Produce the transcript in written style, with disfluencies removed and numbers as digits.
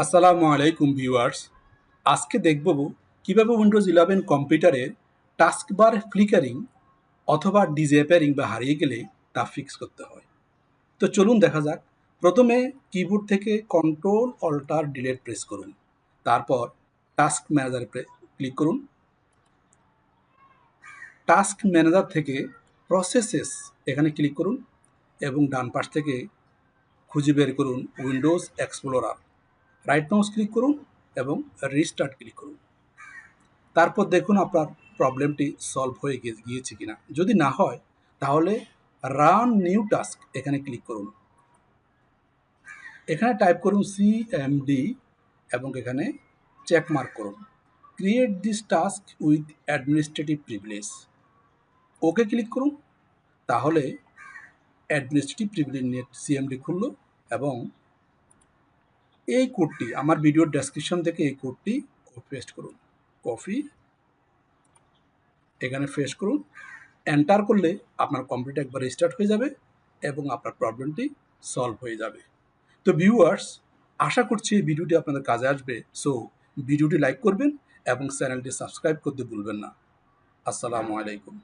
আসসালামু আলাইকুম ভিউয়ার্স। আজকে দেখব কিভাবে উইন্ডোজ 11 কম্পিউটারের টাস্কবার ফ্লিকারিং অথবা ডিসঅ্যাপিয়ারিং বা হারিয়ে গেলে তা ফিক্স করতে হয়। তো চলুন দেখা যাক। প্রথমে কিবোর্ড থেকে কন্ট্রোল অল্টার ডিলিট প্রেস করুন। তারপর টাস্ক ম্যানেজারে ক্লিক করুন। টাস্ক ম্যানেজার থেকে প্রসেসেস এখানে ক্লিক করুন এবং ডান পাশ থেকে খুঁজে বের করুন Windows explorer. Right mouse click করুন এবং রিস্টার্ট ক্লিক করুন। তারপর দেখুন আপনার প্রবলেমটি সলভ হয়ে গিয়েছে কিনা। যদি না হয় তাহলে রান নিউ টাস্ক এখানে ক্লিক করুন। এখানে টাইপ করুন সিএমডি এবং এখানে চেক মার্ক করুন create this task with administrative privilege. Okay click করুন। তাহলে অ্যাডমিনিস্ট্রেটিভ প্রিভিলেজ নিয়ে সিএমডি খুলল এবং এই কোডটি আমার ভিডিওর ডেসক্রিপশন থেকে এই কোডটি পেস্ট করুন। কপি এখানে পেস্ট করুন। এন্টার করলে আপনার কম্পিউটার একবার রিস্টার্ট হয়ে যাবে এবং আপনার প্রবলেমটি সলভ হয়ে যাবে। তো ভিউয়ার্স, আশা করছি এই ভিডিওটি আপনাদের কাজে আসবে। সো ভিডিওটি লাইক করবেন এবং চ্যানেলটি সাবস্ক্রাইব করতে ভুলবেন না। আসসালামু আলাইকুম।